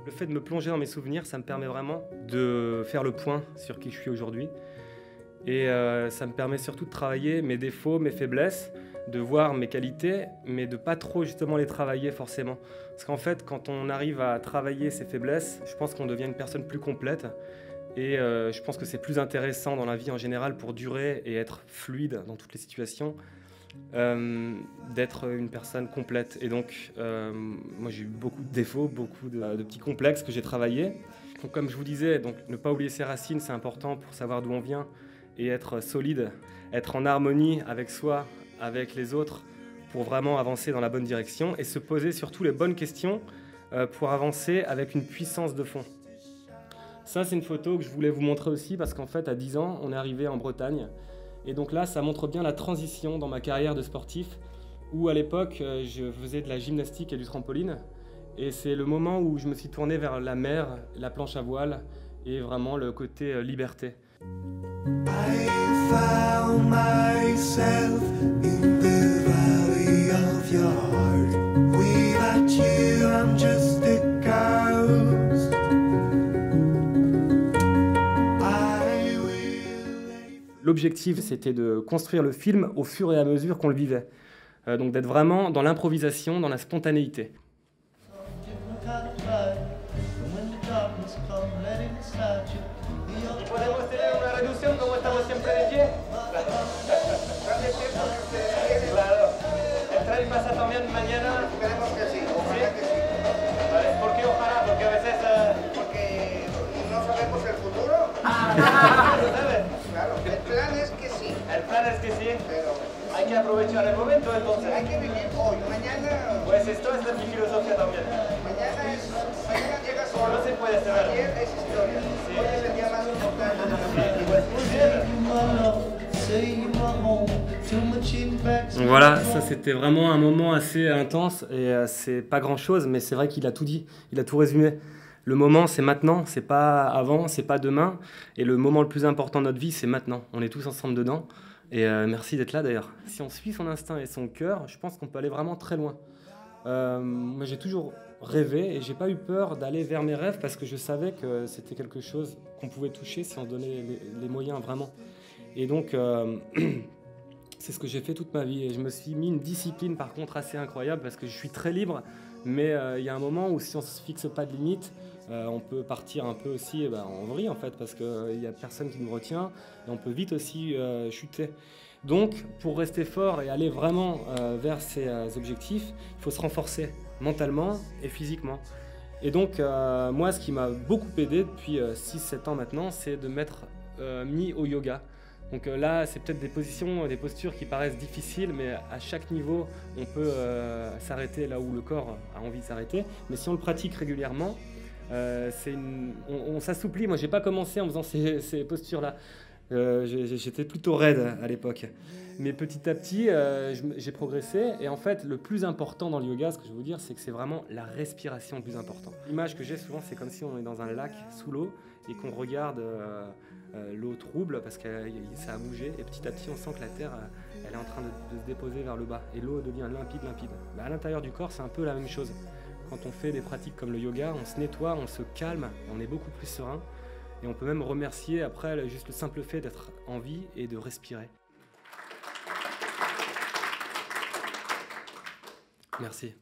Le fait de me plonger dans mes souvenirs, ça me permet vraiment de faire le point sur qui je suis aujourd'hui. Et ça me permet surtout de travailler mes défauts, mes faiblesses, de voir mes qualités, mais de pas trop justement les travailler forcément. Parce qu'en fait, quand on arrive à travailler ses faiblesses, je pense qu'on devient une personne plus complète. Et je pense que c'est plus intéressant dans la vie en général pour durer et être fluide dans toutes les situations, d'être une personne complète. Et donc, moi j'ai eu beaucoup de défauts, beaucoup de petits complexes que j'ai travaillés. Donc, comme je vous disais, donc, ne pas oublier ses racines, c'est important pour savoir d'où on vient et être solide, être en harmonie avec soi, avec les autres, pour vraiment avancer dans la bonne direction et se poser surtout les bonnes questions pour avancer avec une puissance de fond. Ça, c'est une photo que je voulais vous montrer aussi parce qu'en fait, à 10 ans, on est arrivé en Bretagne. Et donc là, ça montre bien la transition dans ma carrière de sportif où à l'époque, je faisais de la gymnastique et du trampoline. Et c'est le moment où je me suis tourné vers la mer, la planche à voile et vraiment le côté liberté. I found myself in the valley of your heart. Without you, I'm just a ghost. L'objectif, c'était de construire le film au fur et à mesure qu'on le vivait. Donc d'être vraiment dans l'improvisation, dans la spontanéité. El plan es que sí, pero hay que aprovechar el momento entonces. Hay que vivir hoy, mañana. Pues esto es mi filosofía también. Mañana llega solo. No se puede saber. Ayer es historia. Sí. Hoy es el día más importante. Sí. Pues muy bien. Voilà, ça c'était vraiment un moment assez intense et c'est pas grand chose, mais c'est vrai qu'il a tout dit, il a tout résumé. Le moment, c'est maintenant, c'est pas avant, c'est pas demain. Et le moment le plus important de notre vie, c'est maintenant. On est tous ensemble dedans. Et merci d'être là d'ailleurs. Si on suit son instinct et son cœur, je pense qu'on peut aller vraiment très loin. Moi, j'ai toujours rêvé et j'ai pas eu peur d'aller vers mes rêves parce que je savais que c'était quelque chose qu'on pouvait toucher si on donnait les moyens vraiment. Et donc, c'est ce que j'ai fait toute ma vie. Et je me suis mis une discipline par contre assez incroyable parce que je suis très libre. Mais il y a un moment où si on ne se fixe pas de limite, on peut partir un peu aussi en vrille en fait, parce qu'il n'y a personne qui nous retient et on peut vite aussi chuter. Donc pour rester fort et aller vraiment vers ces objectifs, il faut se renforcer mentalement et physiquement. Et donc moi ce qui m'a beaucoup aidé depuis 6-7 ans maintenant, c'est de m'être mis au yoga. Donc là, c'est peut-être des positions, des postures qui paraissent difficiles, mais à chaque niveau, on peut s'arrêter là où le corps a envie de s'arrêter. Mais si on le pratique régulièrement, on s'assouplit. Moi, je n'ai pas commencé en faisant ces postures-là. J'étais plutôt raide à l'époque. Mais petit à petit, j'ai progressé. Et en fait, le plus important dans le yoga, ce que je veux vous dire, c'est que c'est vraiment la respiration le plus important. L'image que j'ai souvent, c'est comme si on est dans un lac sous l'eau et qu'on regarde l'eau trouble parce que ça a bougé. Et petit à petit, on sent que la terre, elle est en train de se déposer vers le bas. Et l'eau devient limpide, limpide. À l'intérieur du corps, c'est un peu la même chose. Quand on fait des pratiques comme le yoga, on se nettoie, on se calme, on est beaucoup plus serein. Et on peut même remercier après juste le simple fait d'être en vie et de respirer. Merci.